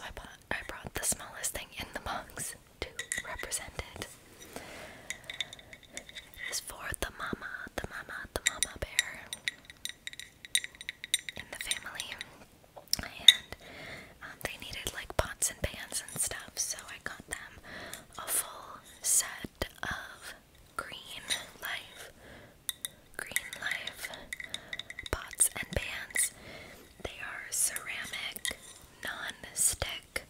so I brought the smallest thing in the box to represent it. It is for the mama bear in the family, and they needed like pots and pans and stuff, so I got them a full set of green life pots and pans. They are ceramic, non-stick,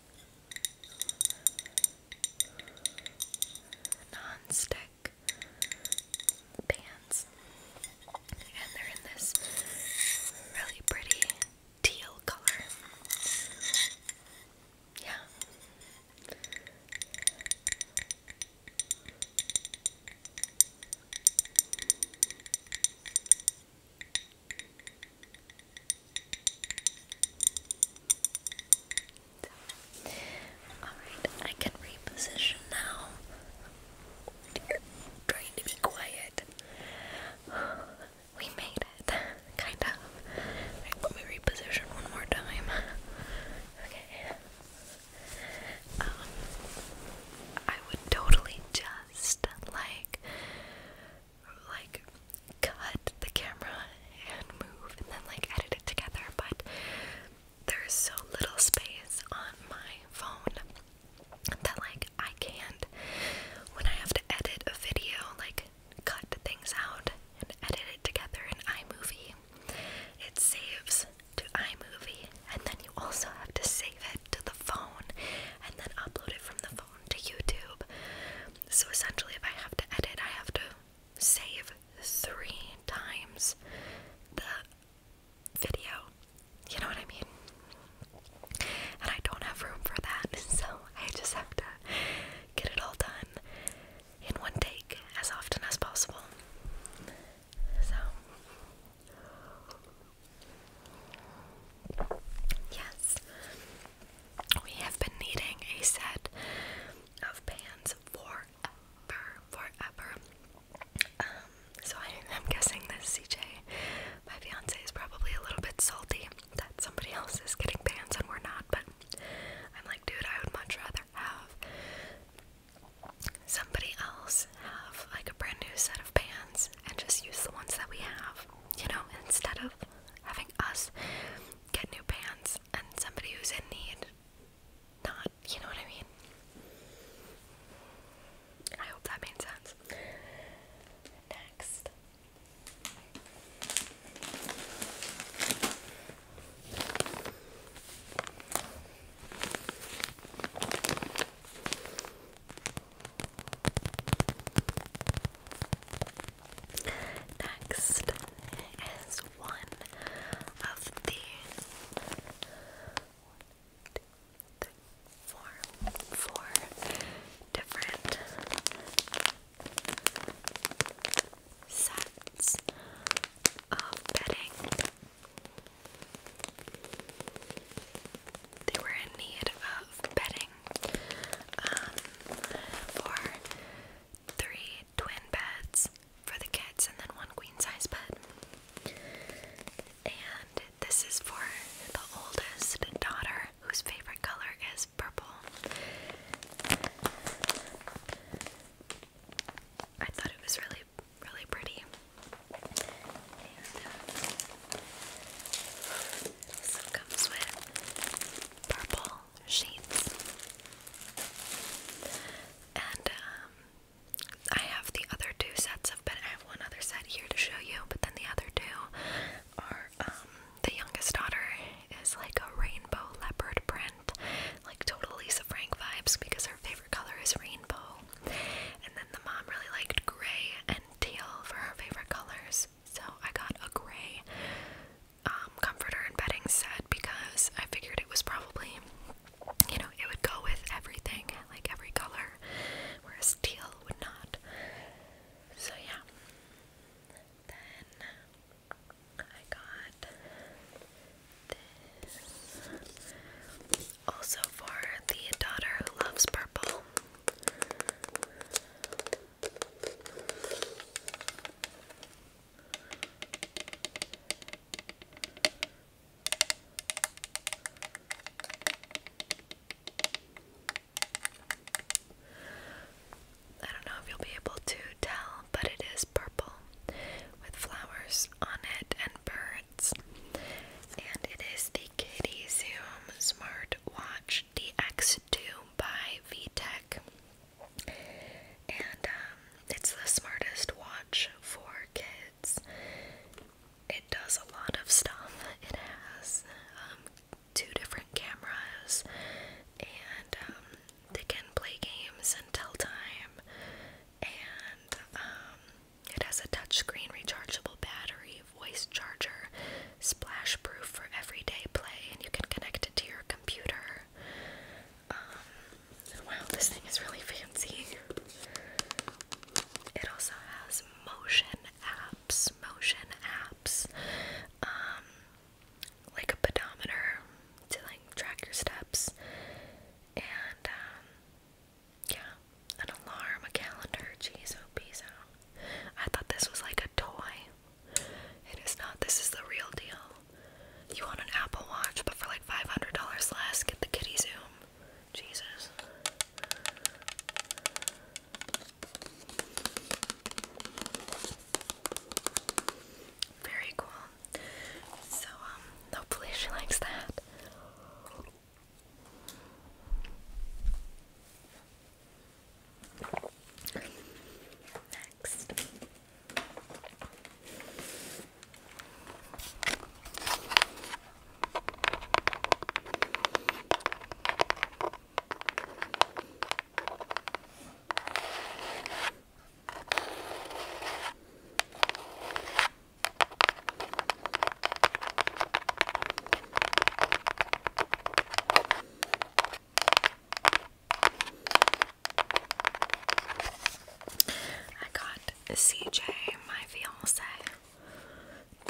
CJ, my fiance.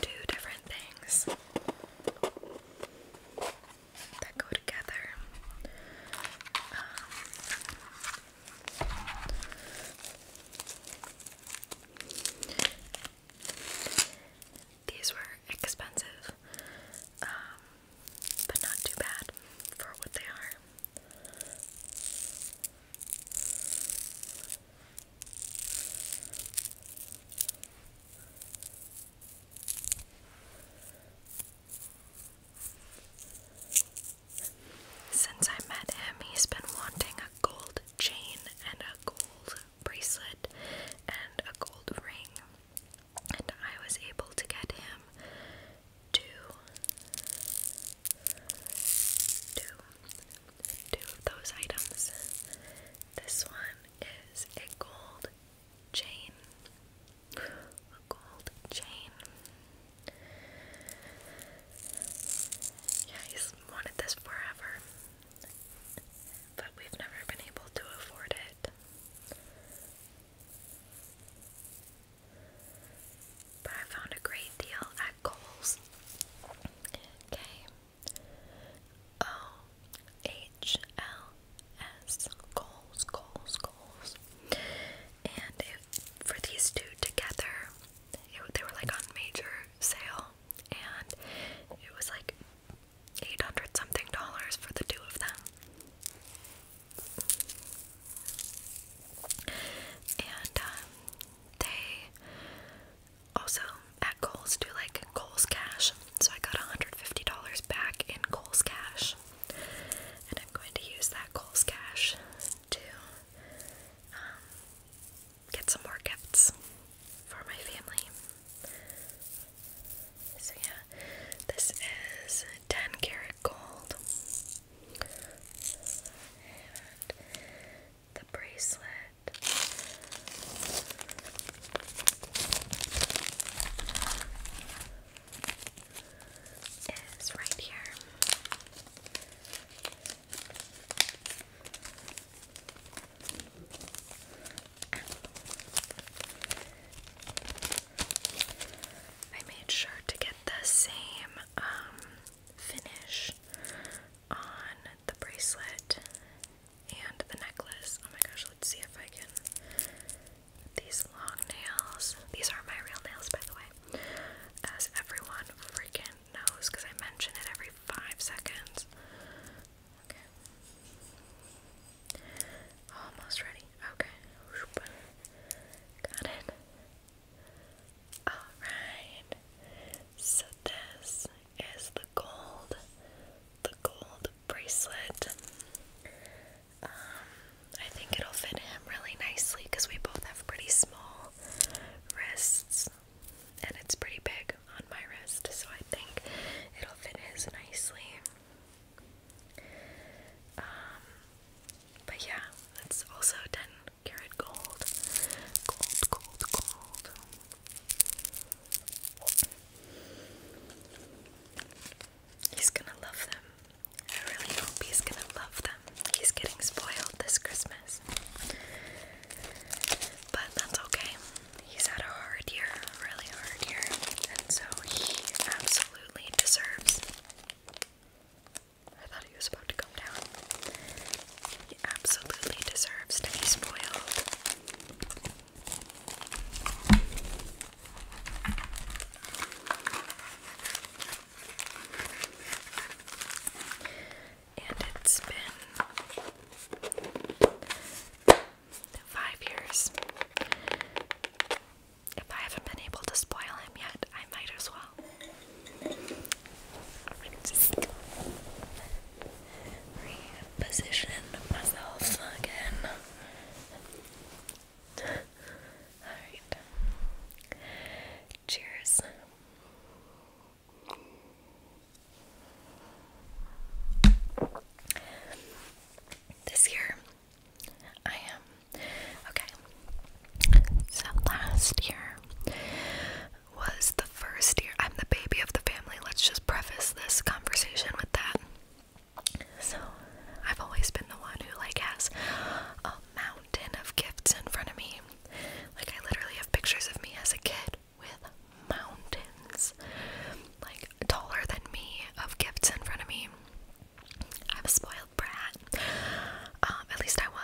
Two different things that go together. These were expensive, but not too bad for what they are. Since I met him, he's been wanting a gold chain and a gold bracelet and a gold ring, and I was able to get him two of those items. This one is a gold chain. A gold chain. Yeah, he's wanted this forever, but we've never been able to afford it. But I found a great deal at Kohl's. Kohl's. Kohl's. And for these two together, they were like on major sale, and it was like $800 something for the two of them. And they also at Kohl's do like Kohl's Cash, so I got $150 back in Kohl's Cash, and I'm going to use that Kohl's Cash to get some more gifts for my family. So yeah, this is 10 karat gold, and the bracelet is right here. I made sure to get the same finish on the bracelet and the necklace. Oh my gosh, let's see if I can. These long nails. These are my real nails, by the way, as everyone freaking knows, because I mention it every 5 seconds. Okay. Almost ready. Okay. Got it. Alright. So this is the gold bracelet. I think it'll fit him really nicely because we both have pretty small wrists, and it's pretty big on my wrist, so I think it'll fit his nicely. But yeah, it's also 10 karat gold. Gold. He's gonna love them. I really hope he's gonna love them. He's getting spoiled this Christmas. But that's okay. He's had a hard year, a really hard year, and so he absolutely deserves. I thought he was about to come down. He absolutely deserves to be spoiled.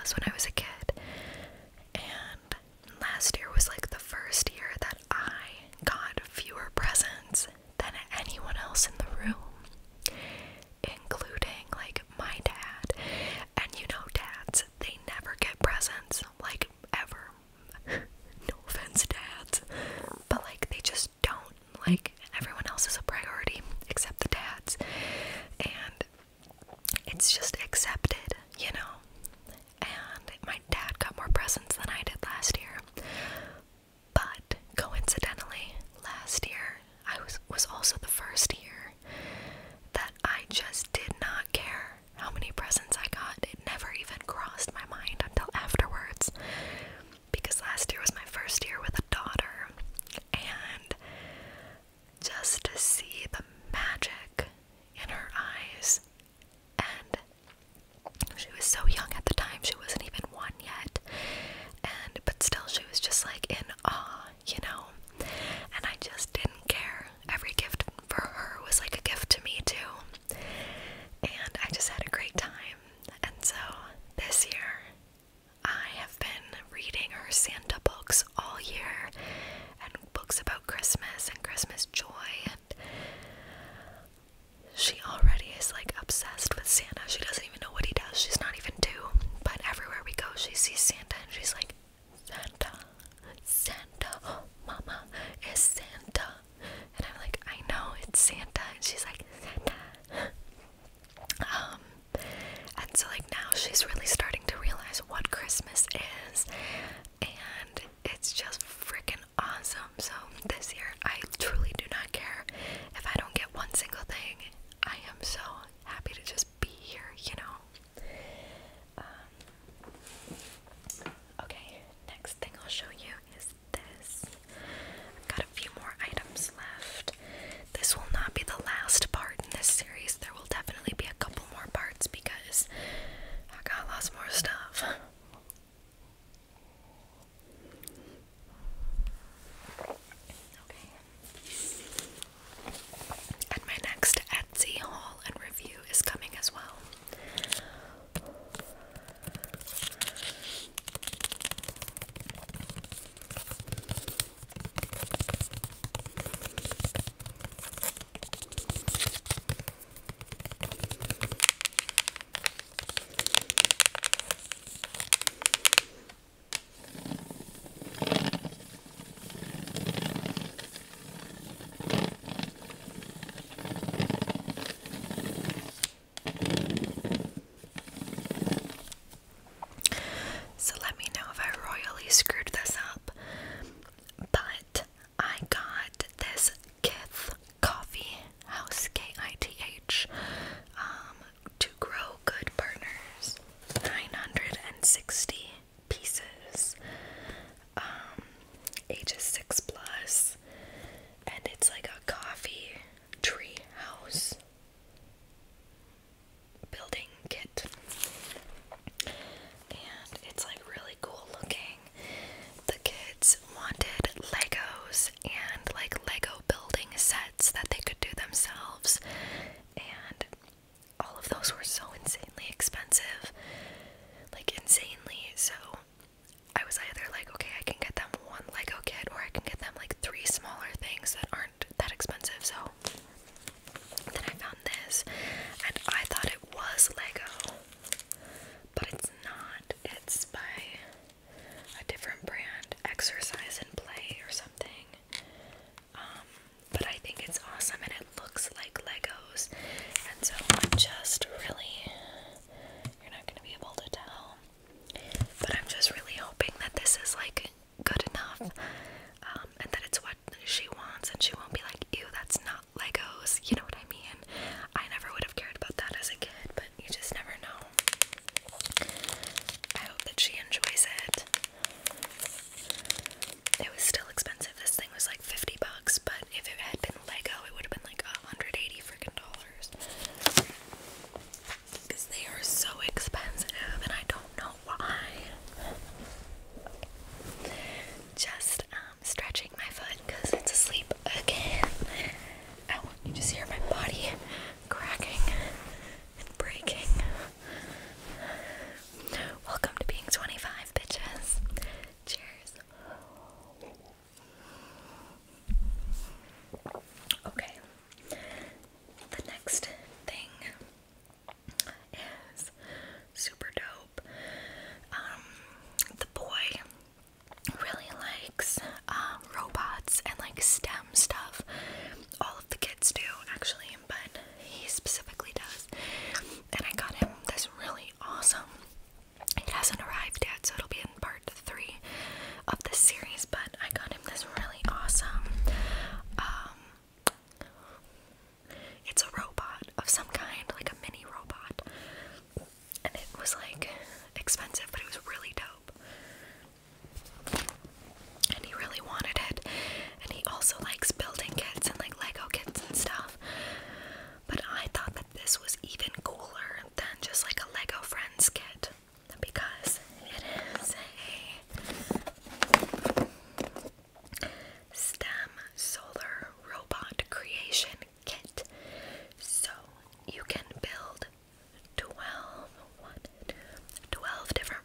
was when I was a kid. And last year was like the first year that I got fewer presents than anyone else in the room, including like my dad. And you know, dads, they never get presents, like ever. No offense, dads, but like they just don't. Like everyone else is a priority except the dads, and it's just accepted, you know. And my dad got more presents than I did last year, but coincidentally, last year I was also the first year that I just did not care how many presents I got. It never even crossed my mind until afterwards, because last year was my first year with a daughter, and just to see the magic in her eyes, and she was so young at the time, she wasn't even one yet, but still she was just like in awe, you know, and I just didn't care. Every gift for her was like a gift to me too, and I just had a great time. And so this year I have been reading her Santa books all year, and books about Christmas and Christmas joy, and she already is like obsessed with Santa. She doesn't even know what he does. She's not even 2, but everywhere we go she sees Santa and she's like, Santa, Santa, oh, Mama, it's Santa. And I'm like, I know, it's Santa. And she's like, Santa. And so like now she's really starting to realize what Christmas is, and it's just freaking awesome. So this year I truly do not care if I don't get one single thing. I am so happy to just be here, you know. Okay, next thing I'll show you is this. I've got a few more items left. This will not be the last part in this series. There will definitely be a couple more parts because I got lots more stuff. Okay. And my next Etsy haul and review is coming as well. So let me know if I royally screwed this up, but I got this Kith Coffee House, Kith, to grow good partners, 960 pieces, ages 6+, and it's like a coffee tree house building kit. And it's like really cool looking. The kids wanted Legos and like Lego building sets that they could do themselves, and all of those were so insanely expensive, like insanely. So I was either like, okay, I can get them one Lego kit, or I can get them like 3 smaller things that aren't that expensive. So then I found this, and I thought it was Lego, but it's not. It's by a different brand, Exercise and Play or something. But I think it's awesome, and it looks like Legos, and so I'm just really, you're not going to be able to tell, but I'm just really hoping that this is like good enough, and that it's what she wants, and she won't be like, ew, that's not Legos, you know what I mean? I never would have cared about that as a kid, but you just never know. I hope that she enjoys it. It was still expensive. This thing was like $50, but if it had been Lego, it would have been like $180 freaking dollars. Because they are so expensive, and I don't know why. Just stretching my foot because it's asleep again. Ow, you just hear my body cracking and breaking. Welcome to being also, it hasn't arrived yet, so it'll be in part 3 of this series, but I got him this really awesome, it's a robot of some kind, like a mini robot, and it was like expensive, but it was really dope, and he really wanted it, and he also likes building kits and like Lego kits and stuff, but I thought that this was even cooler than just like a Lego Friends kit, because it is a STEM solar robot creation kit. So you can build 12 different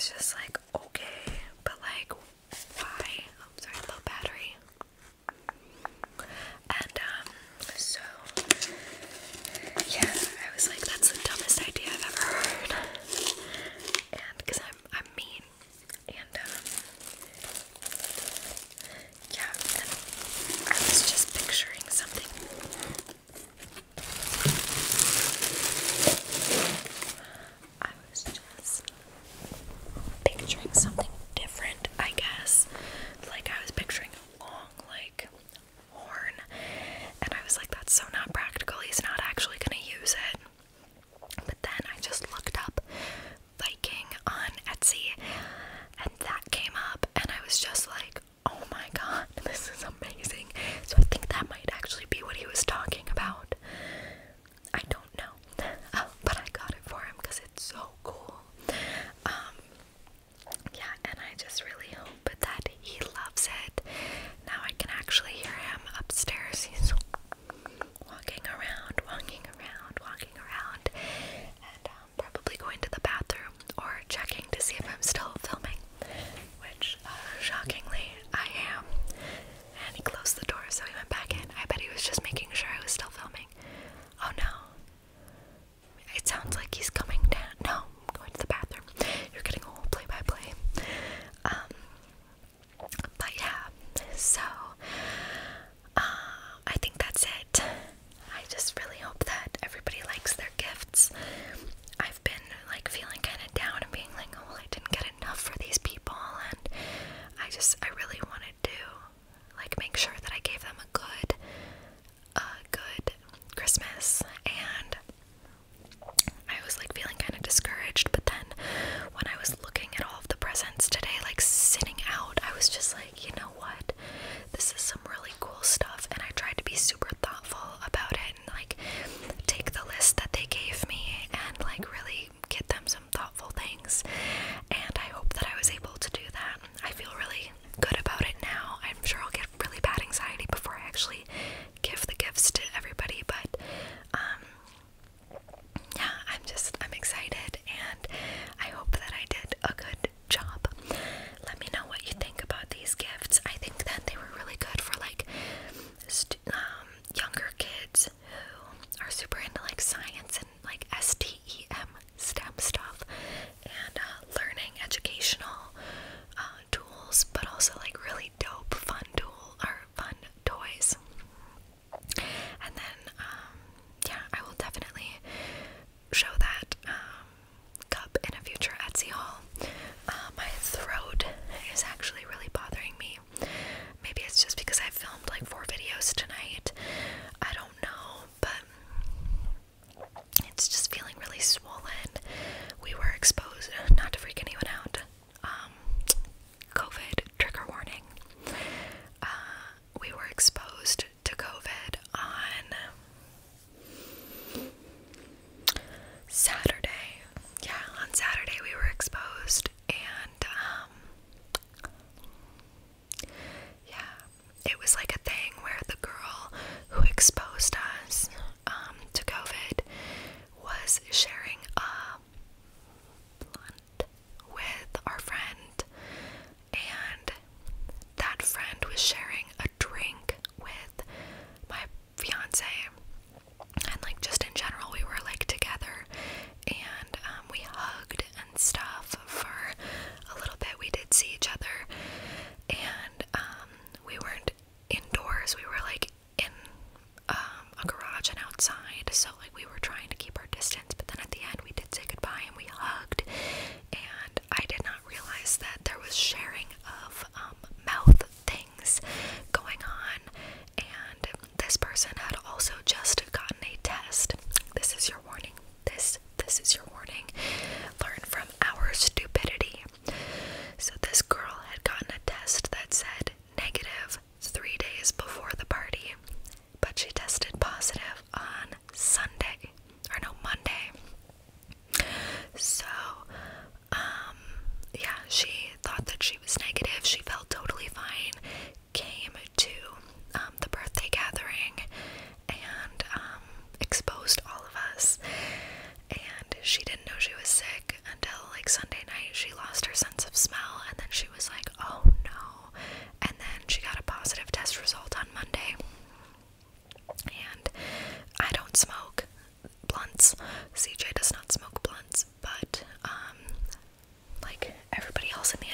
was just like, okay, but like, why? Oh, sorry, low battery. And, so, yeah, I was like, that's the dumbest idea I've ever heard. And, because I'm mean. And, yeah, and I was just picturing something. I was just picturing she lost her sense of smell, and then she was like, oh no. And then she got a positive test result on Monday. And I don't smoke blunts. CJ does not smoke blunts, but like everybody else in the